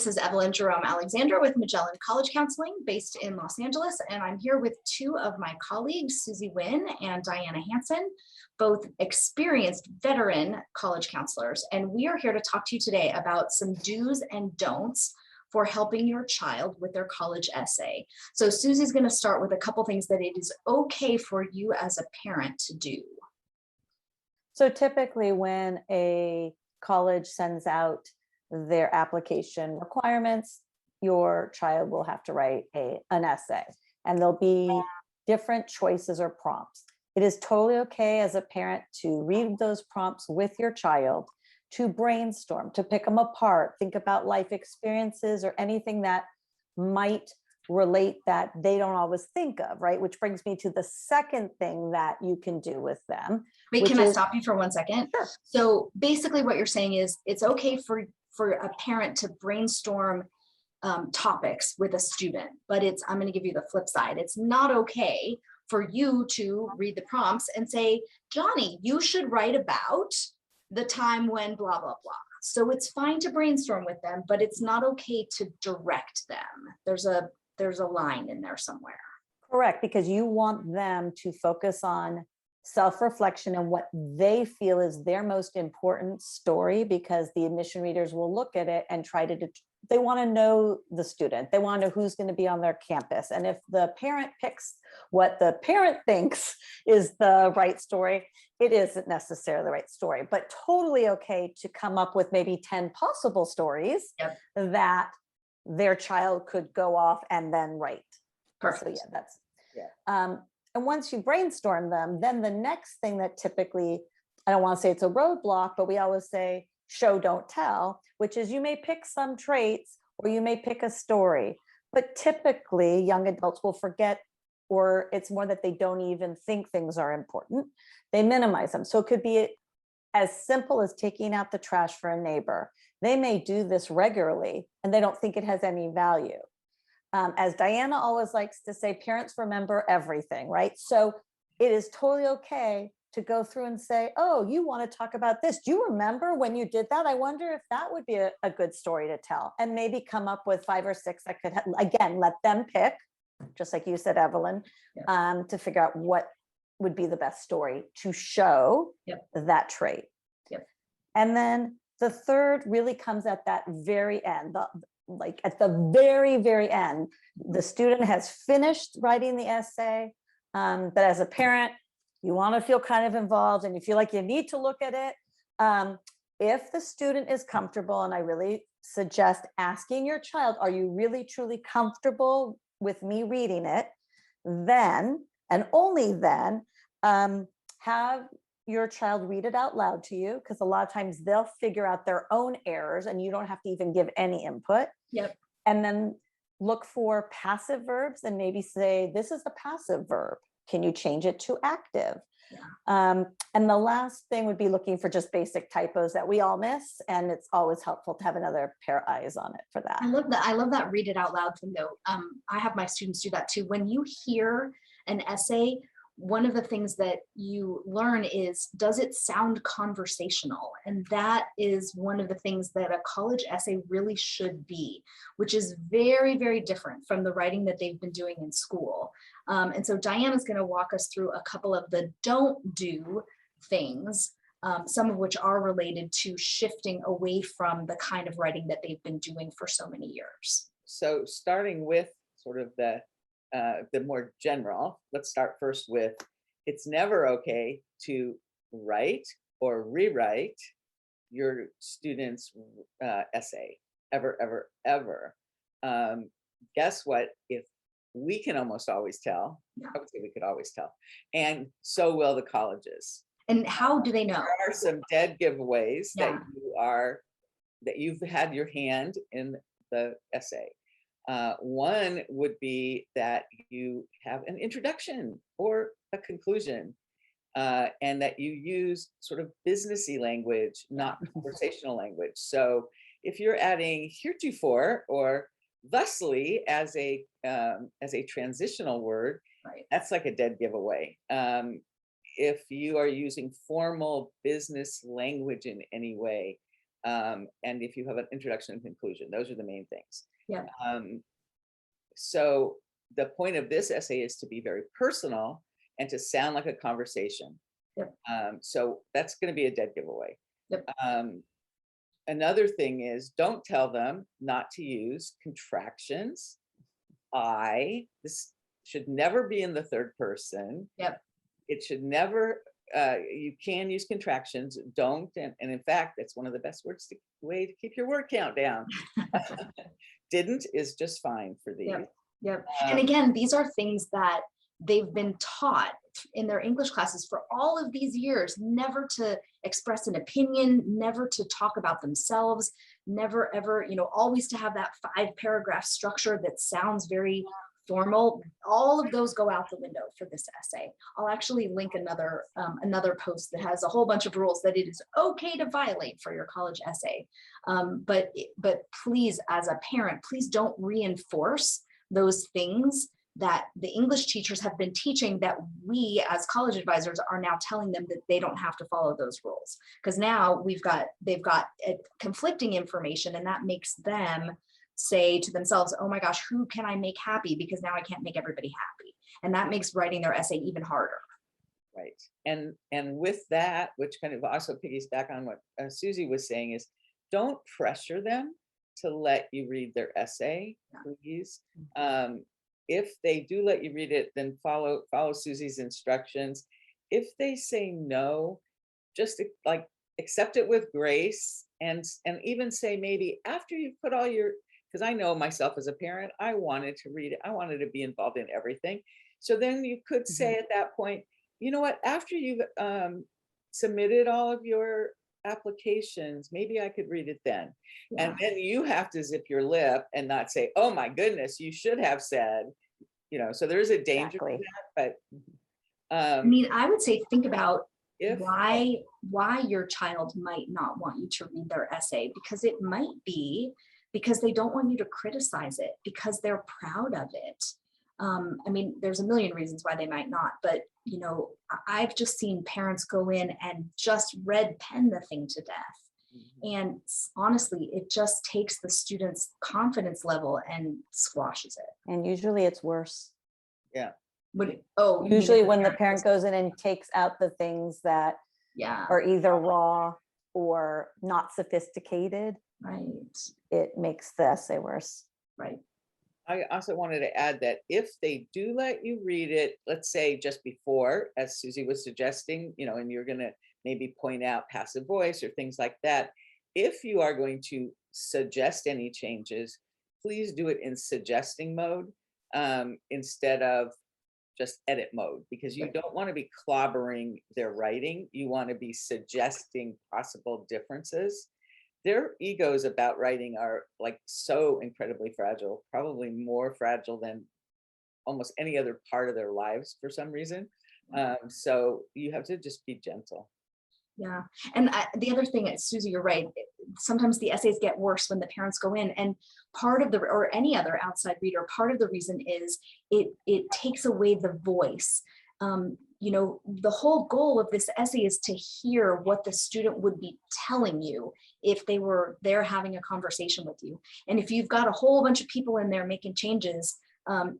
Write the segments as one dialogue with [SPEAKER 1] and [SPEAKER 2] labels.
[SPEAKER 1] This is Evelyn Jerome Alexander with Magellan College Counseling based in Los Angeles, and I'm here with two of my colleagues, Suzie Wynne and Diana Hanson, both experienced veteran college counselors. And we are here to talk to you today about some do's and don'ts for helping your child with their college essay. So Susie's going to start with a couple things that it is okay for you as a parent to do.
[SPEAKER 2] So typically when a college sends out their application requirements, your child will have to write an essay, and there'll be different choices or prompts. It is totally okay as a parent to read those prompts with your child, to brainstorm, to pick them apart, think about life experiences or anything that might relate that they don't always think of, right? Which brings me to the second thing that you can do with them.
[SPEAKER 1] Wait, can I stop you for 1 second?
[SPEAKER 2] Sure.
[SPEAKER 1] So basically what you're saying is it's okay for a parent to brainstorm topics with a student, but I'm going to give you the flip side. It's not okay for you to read the prompts and say, Johnny, you should write about the time when blah, blah, blah. So it's fine to brainstorm with them, but it's not okay to direct them. There's a line in there somewhere.
[SPEAKER 2] Correct, because you want them to focus on self-reflection and what they feel is their most important story, because the admission readers will look at it and try to, they want to know the student. They want to know who's going to be on their campus. And if the parent picks what the parent thinks is the right story, it isn't necessarily the right story, but totally okay to come up with maybe 10 possible stories that their child could go off and then write.
[SPEAKER 1] Perfect.
[SPEAKER 2] So and once you brainstorm them, then the next thing that typically, I don't want to say it's a roadblock, but we always say show, don't tell, which is you may pick some traits or you may pick a story, but typically young adults will forget, or it's more that they don't even think things are important. They minimize them. So it could be as simple as taking out the trash for a neighbor. They may do this regularly and they don't think it has any value. As Diana always likes to say, parents remember everything, right? So it is totally okay to go through and say, oh, you want to talk about this. Do you remember when you did that? I wonder if that would be a good story to tell, and maybe come up with 5 or 6 that could, again, let them pick, just like you said, Evelyn, to figure out what would be the best story to show that trait. And then the third really comes at that very end, like at the very, very end, the student has finished writing the essay, but as a parent, you want to feel kind of involved and you feel like you need to look at it. If the student is comfortable, and I really suggest asking your child, are you really truly comfortable with me reading it? Then, and only then, have your child read it out loud to you, because a lot of times they'll figure out their own errors and you don't have to even give any input. And then look for passive verbs and maybe say, this is a passive verb. Can you change it to active? And the last thing would be looking for just basic typos that we all miss. And it's always helpful to have another pair of eyes on it for that.
[SPEAKER 1] I love that. I love that read it out loud thing though. I have my students do that too. When you hear an essay, one of the things that you learn is, does it sound conversational? And that is one of the things that a college essay really should be, which is very, very different from the writing that they've been doing in school. And so Diana's going to walk us through a couple of the don't do things, some of which are related to shifting away from the kind of writing that they've been doing for so many years.
[SPEAKER 3] So starting with sort of the more general, let's start first with, it's never okay to write or rewrite your student's essay, ever, ever, ever. Guess what? If we can almost always tell, I would say we could always tell, and so will the colleges.
[SPEAKER 1] And how do they know?
[SPEAKER 3] There are some dead giveaways that you've had your hand in the essay. One would be that you have an introduction or a conclusion, and that you use sort of businessy language, not conversational language. So if you're adding heretofore or thusly as a transitional word, that's like a dead giveaway. If you are using formal business language in any way, and if you have an introduction and conclusion. Those are the main things.
[SPEAKER 1] Yeah.
[SPEAKER 3] So the point of this essay is to be very personal and to sound like a conversation.
[SPEAKER 1] Yep.
[SPEAKER 3] So that's going to be a dead giveaway.
[SPEAKER 1] Yep.
[SPEAKER 3] Another thing is, don't tell them not to use contractions. This should never be in the third person.
[SPEAKER 1] Yep.
[SPEAKER 3] It should never, you can use contractions, don't. And in fact, that's one of the best way to keep your word count down. Didn't is just fine for these.
[SPEAKER 1] Yep. Yep. And again, these are things that they've been taught in their English classes for all of these years, never to express an opinion, never to talk about themselves, never ever, always to have that 5-paragraph structure that sounds very formal. All of those go out the window for this essay. I'll actually link another post that has a whole bunch of rules that it is okay to violate for your college essay. But please, as a parent, please don't reinforce those things that the English teachers have been teaching that we as college advisors are now telling them that they don't have to follow those rules. Because now they've got conflicting information, and that makes them say to themselves, oh my gosh, who can I make happy? Because now I can't make everybody happy. And that makes writing their essay even harder.
[SPEAKER 3] Right. And with that, which kind of also piggies back on what Suzie was saying, is don't pressure them to let you read their essay, please. If they do let you read it, then follow Suzie's instructions. If they say no, just like accept it with grace, and even say maybe after you've put all your, because I know myself as a parent, I wanted to read it. I wanted to be involved in everything. So then you could say at that point, you know what, after you've submitted all of your applications, maybe I could read it then.
[SPEAKER 1] Yeah.
[SPEAKER 3] And then you have to zip your lip and not say, oh my goodness, you should have said, so there is a danger to that, but
[SPEAKER 1] I mean, I would say think about
[SPEAKER 3] if
[SPEAKER 1] why your child might not want you to read their essay, because it might be because they don't want you to criticize it, because they're proud of it. I mean, there's a million reasons why they might not, but I've just seen parents go in and just red pen the thing to death. And honestly, it just takes the student's confidence level and squashes it.
[SPEAKER 2] And usually it's worse.
[SPEAKER 3] Yeah.
[SPEAKER 2] Usually when the parent goes in and takes out the things that are either raw or not sophisticated,
[SPEAKER 1] right,
[SPEAKER 2] it makes the essay worse.
[SPEAKER 1] Right.
[SPEAKER 3] I also wanted to add that if they do let you read it, let's say just before, as Suzie was suggesting, and you're going to maybe point out passive voice or things like that, if you are going to suggest any changes, please do it in suggesting mode instead of just edit mode, because you don't want to be clobbering their writing. You want to be suggesting possible differences. Their egos about writing are like so incredibly fragile, probably more fragile than almost any other part of their lives for some reason. So you have to just be gentle.
[SPEAKER 1] Yeah. And the other thing, Suzie, you're right. Sometimes the essays get worse when the parents go in, and or any other outside reader, part of the reason is it takes away the voice. The whole goal of this essay is to hear what the student would be telling you if they were there having a conversation with you. And if you've got a whole bunch of people in there making changes,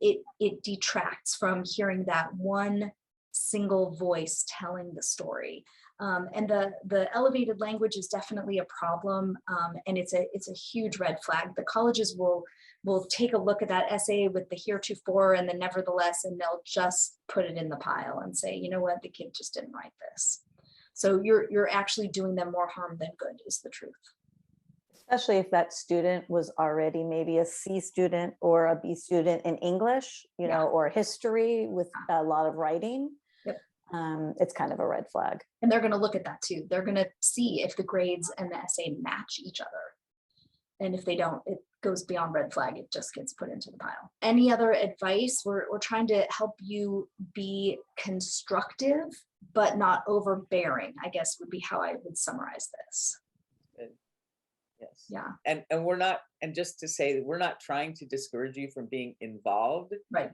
[SPEAKER 1] it detracts from hearing that one single voice telling the story. And the elevated language is definitely a problem, and it's a huge red flag. The colleges will take a look at that essay with the heretofore and the nevertheless, and they'll just put it in the pile and say, you know what, the kid just didn't write this. So you're actually doing them more harm than good, is the truth.
[SPEAKER 2] Especially if that student was already maybe a C student or a B student in English, or history with a lot of writing. It's kind of a red flag.
[SPEAKER 1] And they're going to look at that too. They're going to see if the grades and the essay match each other. And if they don't, it goes beyond red flag. It just gets put into the pile. Any other advice? We're trying to help you be constructive, but not overbearing, I guess would be how I would summarize this.
[SPEAKER 3] Good. Yes.
[SPEAKER 1] Yeah.
[SPEAKER 3] And we're not, and just to say that we're not trying to discourage you from being involved.
[SPEAKER 1] Right.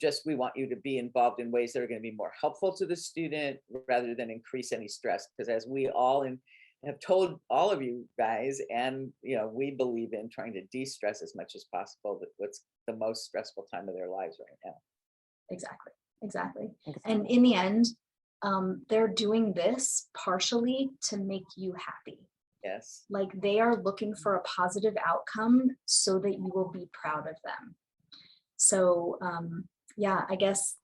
[SPEAKER 3] Just we want you to be involved in ways that are going to be more helpful to the student rather than increase any stress. Because as we all have told all of you guys, and we believe in trying to de-stress as much as possible. That what's the most stressful time of their lives right now.
[SPEAKER 1] Exactly. And in the end, they're doing this partially to make you happy.
[SPEAKER 3] Yes.
[SPEAKER 1] Like they are looking for a positive outcome so that you will be proud of them. So yeah, I guess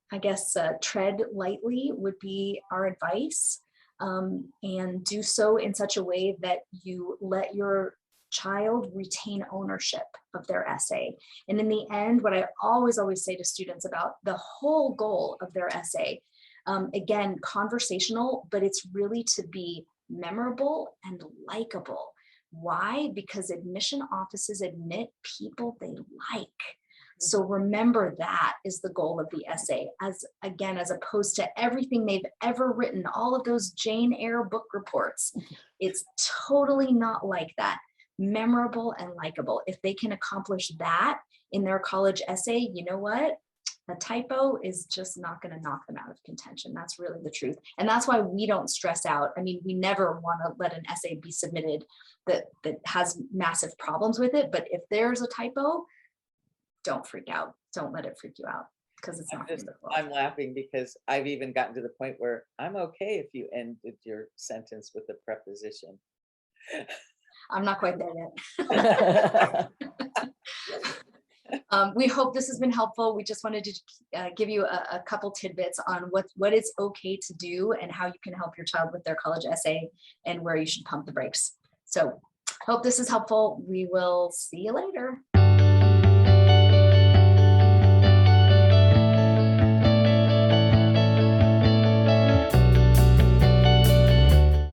[SPEAKER 1] tread lightly would be our advice, and do so in such a way that you let your child retain ownership of their essay. And in the end, what I always say to students about the whole goal of their essay, again, conversational, but it's really to be memorable and likable. Why? Because admission offices admit people they like. So remember, that is the goal of the essay, as opposed to everything they've ever written, all of those Jane Eyre book reports. It's totally not like that. Memorable and likable. If they can accomplish that in their college essay, you know what? A typo is just not going to knock them out of contention. That's really the truth. And that's why we don't stress out. I mean, we never want to let an essay be submitted that has massive problems with it. But if there's a typo, don't freak out. Don't let it freak you out, because it's not.
[SPEAKER 3] I'm laughing because I've even gotten to the point where I'm okay if you ended your sentence with a preposition.
[SPEAKER 1] I'm not quite there yet. We hope this has been helpful. We just wanted to give you a couple tidbits on what is okay to do and how you can help your child with their college essay and where you should pump the brakes. So hope this is helpful. We will see you later.